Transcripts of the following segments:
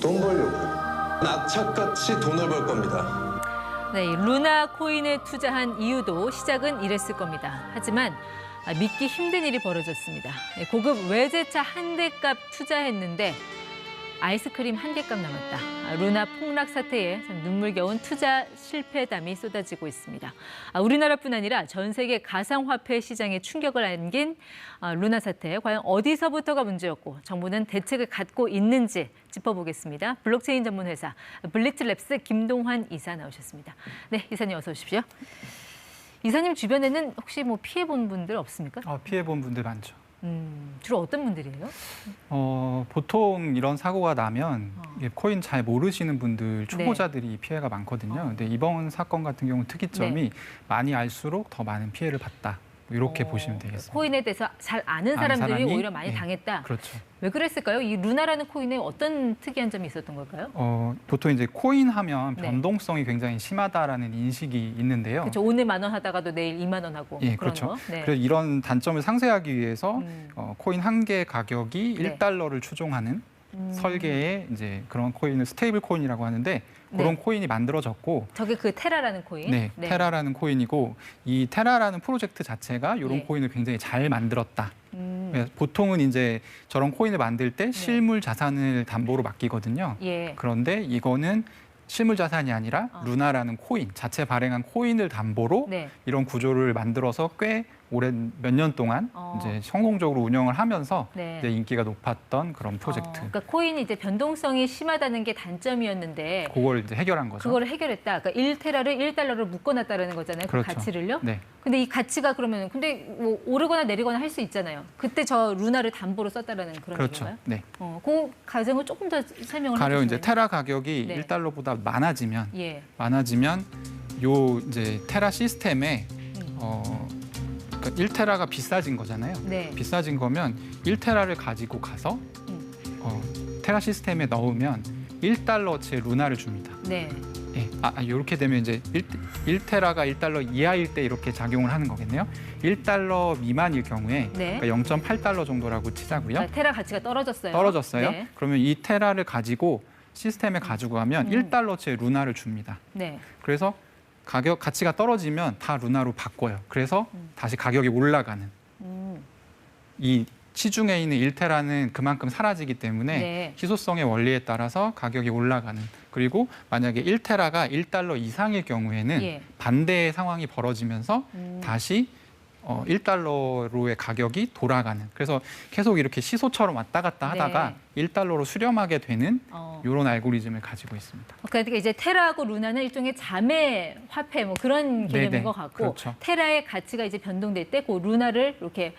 돈 벌려고요. 악착같이 돈을 벌 겁니다. 네, 이 루나 코인에 투자한 이유도 시작은 이랬을 겁니다. 하지만 믿기 힘든 일이 벌어졌습니다. 고급 외제차 한 대 값 투자했는데 아이스크림 한 개 값 남았다. 루나 폭락 사태에 참 눈물겨운 투자 실패담이 쏟아지고 있습니다. 우리나라뿐 아니라 전 세계 가상화폐 시장에 충격을 안긴 루나 사태, 과연 어디서부터가 문제였고 정부는 대책을 갖고 있는지 짚어보겠습니다. 블록체인 전문 회사 블리츠랩스 김동환 이사 나오셨습니다. 네, 이사님 어서 오십시오. 이사님 주변에는 혹시 뭐 피해본 분들 없습니까? 피해본 분들 많죠. 주로 어떤 분들이에요? 보통 이런 사고가 나면 코인 잘 모르시는 분들, 초보자들이 피해가 많거든요. 근데 이번 사건 같은 경우는 특이점이 많이 알수록 더 많은 피해를 봤다. 이렇게 보시면 되겠습니다. 코인에 대해서 잘 아는 사람들이 오히려 많이 당했다. 그렇죠. 왜 그랬을까요? 이 루나라는 코인에 어떤 특이한 점이 있었던 걸까요? 보통 이제 코인 하면 변동성이 굉장히 심하다라는 인식이 있는데요. 그렇죠. 오늘 10,000원 하다가도 내일 20,000원 하고 그런 그렇죠. 거. 네. 그래서 이런 단점을 상쇄하기 위해서 코인 한 개 가격이 1달러를 추종하는 설계의 이제 그런 코인을 스테이블 코인이라고 하는데 그런 코인이 만들어졌고 저게 그 테라라는 코인? 네, 테라라는 코인이고 이 테라라는 프로젝트 자체가 이런 코인을 굉장히 잘 만들었다. 보통은 이제 저런 코인을 만들 때 실물 자산을 담보로 맡기거든요. 그런데 이거는 실물 자산이 아니라 루나라는 코인, 자체 발행한 코인을 담보로 이런 구조를 만들어서 꽤 오랜 몇 년 동안 이제 성공적으로 운영을 하면서 이제 인기가 높았던 그런 프로젝트. 그러니까 코인이 이제 변동성이 심하다는 게 단점이었는데 그걸 이제 해결한 거죠. 그거를 해결했다. 그러니까 1테라를 1달러로 묶어놨다라는 거잖아요. 그 그렇죠. 가치를요. 네. 근데 이 가치가 그러면 근데 뭐 오르거나 내리거나 할 수 있잖아요. 그때 저 루나를 담보로 썼다라는 그런 그렇죠. 얘기인가요? 네. 그 과정을 조금 더 설명을 가령 해주시면. 이제 테라 가격이 1달러보다 많아지면 요 이제 테라 시스템에 그러니까 1테라가 비싸진 거잖아요. 비싸진 거면 1테라를 가지고 가서 테라 시스템에 넣으면 1달러치 루나를 줍니다. 이렇게 되면 이제 1테라가 1달러 이하일 때 이렇게 작용을 하는 거겠네요. 1달러 미만일 경우에 그러니까 0.8달러 정도라고 치자고요. 그러니까 테라 가치가 떨어졌어요. 떨어졌어요. 그러면 이 테라를 가지고 시스템에 가지고 가면 1달러치의 루나를 줍니다. 그래서 가치가 떨어지면 다 루나로 바꿔요. 그래서 다시 가격이 올라가는. 이 시중에 있는 1테라는 그만큼 사라지기 때문에 희소성의 원리에 따라서 가격이 올라가는. 그리고 만약에 1테라가 1달러 이상일 경우에는 반대의 상황이 벌어지면서 다시 1달러로의 가격이 돌아가는. 그래서 계속 이렇게 시소처럼 왔다 갔다 하다가 1달러로 수렴하게 되는 이런 알고리즘을 가지고 있습니다. 그러니까 이제 테라하고 루나는 일종의 자매 화폐 뭐 그런 개념인 것 같고 테라의 가치가 이제 변동될 때 그 루나를 이렇게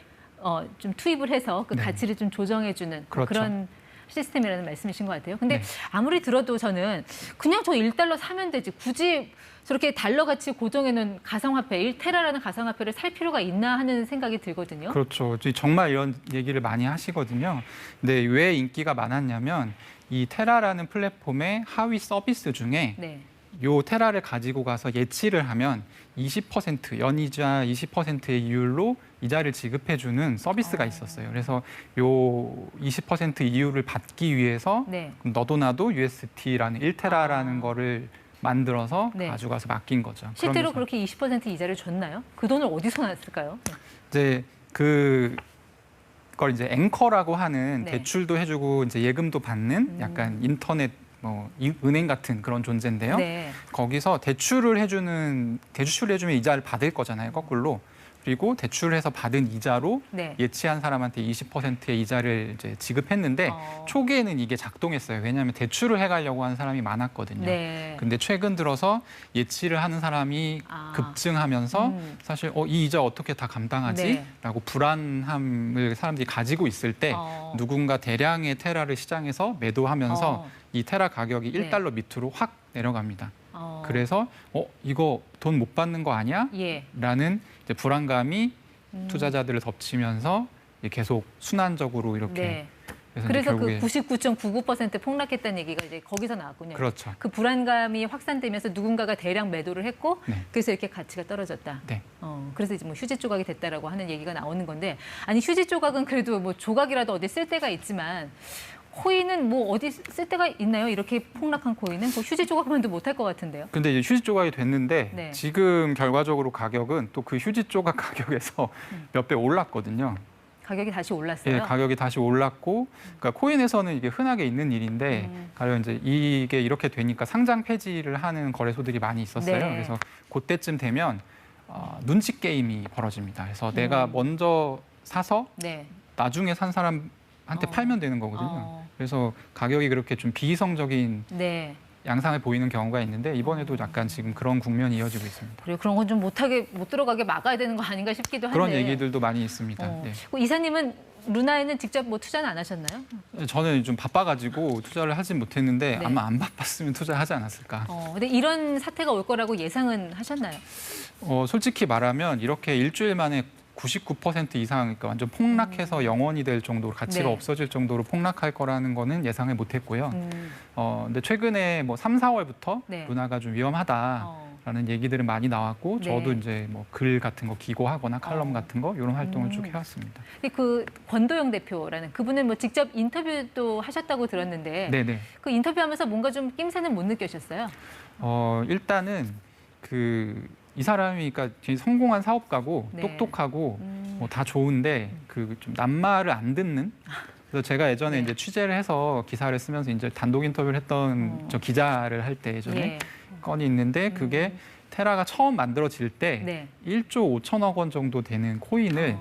좀 투입을 해서 그 가치를 좀 조정해주는 그런 시스템이라는 말씀이신 것 같아요. 근데 아무리 들어도 저는 그냥 저 1달러 사면 되지 굳이 저렇게 달러 가치 고정해놓은 가상화폐, 1테라라는 가상화폐를 살 필요가 있나 하는 생각이 들거든요. 그렇죠. 정말 이런 얘기를 많이 하시거든요. 근데 왜 인기가 많았냐면 이 테라라는 플랫폼의 하위 서비스 중에 요 테라를 가지고 가서 예치를 하면 20% 연이자 20%의 이율로 이자를 지급해주는 서비스가 있었어요. 그래서 요 20% 이율을 받기 위해서 너도 나도 UST라는 1테라라는 거를 만들어서 가져가서 맡긴 거죠. 실제로 그렇게 20% 이자를 줬나요? 그 돈을 어디서 났을까요? 이제 그걸 이제 앵커라고 하는 대출도 해주고 이제 예금도 받는 약간 인터넷 은행 같은 그런 존재인데요. 거기서 대출을 해주면 이자를 받을 거잖아요, 거꾸로. 그리고 대출해서 받은 이자로 예치한 사람한테 20%의 이자를 이제 지급했는데 초기에는 이게 작동했어요. 왜냐하면 대출을 해가려고 하는 사람이 많았거든요. 근데 최근 들어서 예치를 하는 사람이 급증하면서 사실 이 이자 어떻게 다 감당하지? 라고 불안함을 사람들이 가지고 있을 때 누군가 대량의 테라를 시장에서 매도하면서 이 테라 가격이 1달러 밑으로 확 내려갑니다. 그래서 이거 돈 못 받는 거 아니야? 라는 이제 불안감이 투자자들을 덮치면서 계속 순환적으로 이렇게 그래서 그 99.99% 폭락했다는 얘기가 이제 거기서 나왔군요. 그렇죠. 그 불안감이 확산되면서 누군가가 대량 매도를 했고 그래서 이렇게 가치가 떨어졌다. 그래서 이제 뭐 휴지 조각이 됐다라고 하는 얘기가 나오는 건데 아니 휴지 조각은 그래도 뭐 조각이라도 어디 쓸 데가 있지만 코인은 뭐 어디 쓸 데가 있나요? 이렇게 폭락한 코인은 그 휴지 조각만도 못할 것 같은데요. 근데 이제 휴지 조각이 됐는데 네. 지금 결과적으로 가격은 또 그 휴지 조각 가격에서 몇 배 올랐거든요. 가격이 다시 올랐어요. 예, 가격이 다시 올랐고, 그러니까 코인에서는 이게 흔하게 있는 일인데, 가령 이제 이게 이렇게 되니까 상장 폐지를 하는 거래소들이 많이 있었어요. 네. 그래서 그때쯤 되면 눈치 게임이 벌어집니다. 그래서 내가 먼저 사서 네. 나중에 산 사람한테 팔면 되는 거거든요. 그래서 가격이 그렇게 좀 비이성적인 네. 양상을 보이는 경우가 있는데 이번에도 약간 지금 그런 국면이 이어지고 있습니다. 그리고 그런 건 좀 못 들어가게 막아야 되는 거 아닌가 싶기도 한데. 그런 얘기들도 많이 있습니다. 네. 이사님은 루나에는 직접 뭐 투자는 안 하셨나요? 저는 좀 바빠가지고 투자를 하진 못했는데 네. 아마 안 바빴으면 투자하지 않았을까. 근데 이런 사태가 올 거라고 예상은 하셨나요? 솔직히 말하면 이렇게 일주일 만에 99% 이상, 그러니까 완전 폭락해서 영원이 될 정도로 가치가 네. 없어질 정도로 폭락할 거라는 거는 예상을 못했고요. 근데 최근에 뭐 3, 4월부터 네. 루나가 좀 위험하다라는 얘기들은 많이 나왔고 네. 저도 이제 뭐 글 같은 거 기고하거나 칼럼 같은 거 이런 활동을 쭉 해왔습니다. 근데 그 권도영 대표라는 그분은 뭐 직접 인터뷰도 하셨다고 들었는데 네네. 그 인터뷰하면서 뭔가 좀 낌새는 못 느끼셨어요? 일단은 이 사람이 그러니까 되게 성공한 사업가고 네. 똑똑하고 뭐 다 좋은데 그 좀 남말을 안 듣는. 그래서 제가 예전에 네. 이제 취재를 해서 기사를 쓰면서 이제 단독 인터뷰를 했던 저 기자를 할 때 예전에 예. 건이 있는데 그게 테라가 처음 만들어질 때 네. 1조 5천억 원 정도 되는 코인을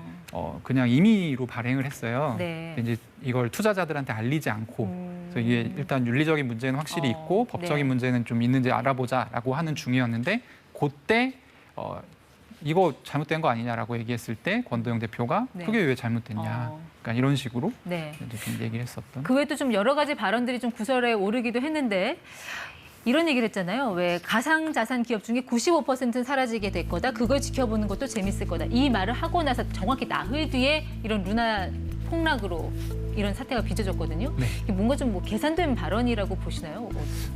그냥 임의로 발행을 했어요. 네. 근데 이제 이걸 투자자들한테 알리지 않고 그래서 이게 일단 윤리적인 문제는 확실히 있고 법적인 네. 문제는 좀 있는지 알아보자라고 하는 중이었는데 그때 이거 잘못된 거 아니냐라고 얘기했을 때 권도영 대표가 네. 그게 왜 잘못됐냐. 그러니까 이런 식으로 네. 좀 얘기를 했었던. 그 외에도 좀 여러 가지 발언들이 좀 구설에 오르기도 했는데 이런 얘기를 했잖아요. 왜 가상자산 기업 중에 95%는 사라지게 될 거다. 그걸 지켜보는 것도 재밌을 거다. 이 말을 하고 나서 정확히 나흘 뒤에 이런 루나 폭락으로 이런 사태가 빚어졌거든요. 네. 이게 뭔가 좀 뭐 계산된 발언이라로 보시나요?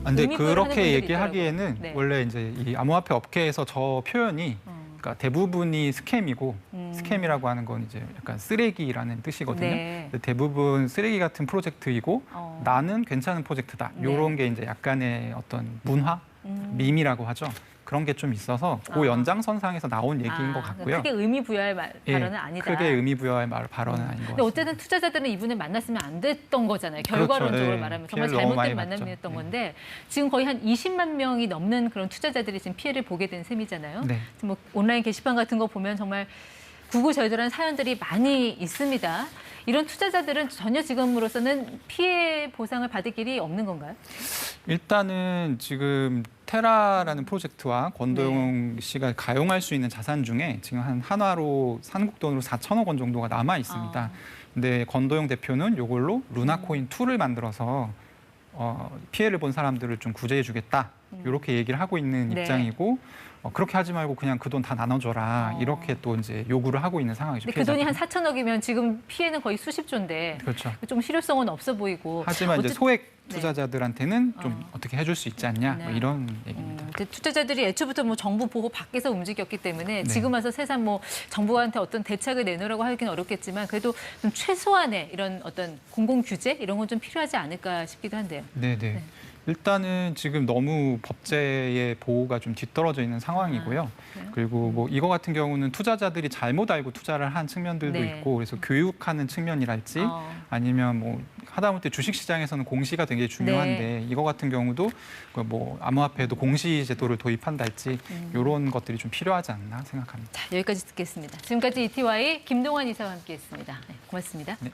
근데 의미 부여를 하는 그렇게 분들이 얘기하기에는 있더라고요. 네. 원래 이제 이 암호화폐 업계에서 저 표현이 그러니까 대부분이 스캠이고 스캠이라고 하는 건 이제 약간 쓰레기라는 뜻이거든요. 네. 대부분 쓰레기 같은 프로젝트이고 나는 괜찮은 프로젝트다. 네. 이런 게 이제 약간의 어떤 문화, 밈이라고 하죠. 그런 게 좀 있어서 그 연장선상에서 나온 얘기인 것 같고요. 크게 의미 부여할 발언은 예, 아니다. 크게 의미 부여할 발언은 아닌 것 근데 같습니다. 어쨌든 투자자들은 이분을 만났으면 안 됐던 거잖아요. 결과론적으로 그렇죠. 네. 말하면 정말 피해를 너무 많이 잘못된 봤죠. 만남이었던 네. 건데 지금 거의 한 20만 명이 넘는 그런 투자자들이 지금 피해를 보게 된 셈이잖아요. 네. 뭐 온라인 게시판 같은 거 보면 정말 구구절절한 사연들이 많이 있습니다. 이런 투자자들은 전혀 지금으로서는 피해 보상을 받을 길이 없는 건가요? 일단은 지금 테라라는 프로젝트와 권도영 씨가 가용할 수 있는 자산 중에 지금 한 한화로 한국 돈으로 4천억 원 정도가 남아 있습니다. 근데 권도영 대표는 이걸로 루나코인 2를 만들어서 피해를 본 사람들을 좀 구제해 주겠다. 이렇게 얘기를 하고 있는 네. 입장이고 그렇게 하지 말고 그냥 그 돈 다 나눠줘라. 이렇게 또 이제 요구를 하고 있는 상황이죠. 근데 그 돈이 한 4천억이면 지금 피해는 거의 수십조인데 그렇죠. 좀 실효성은 없어 보이고 하지만 이제 어쨌든- 소액 투자자들한테는 좀 어. 어떻게 해줄 수 있지 않냐 뭐 네. 이런 얘기입니다. 근데 투자자들이 애초부터 뭐 정부 보호 밖에서 움직였기 때문에 네. 지금 와서 세상 뭐 정부한테 어떤 대책을 내놓으라고 하긴 어렵겠지만 그래도 좀 최소한의 이런 어떤 공공 규제 이런 건 좀 필요하지 않을까 싶기도 한데요. 네네. 일단은 지금 너무 법제의 보호가 좀 뒤떨어져 있는 상황이고요. 그래요? 그리고 뭐 이거 같은 경우는 투자자들이 잘못 알고 투자를 한 측면들도 네. 있고 그래서 교육하는 측면이랄지 아니면 뭐 하다못해 주식시장에서는 공시가 되게 중요한데 이거 같은 경우도 그 뭐 암호화폐에도 공시 제도를 도입한달지 이런 것들이 좀 필요하지 않나 생각합니다. 자, 여기까지 듣겠습니다. 지금까지 ETY 김동완 이사와 함께했습니다. 네, 고맙습니다. 네.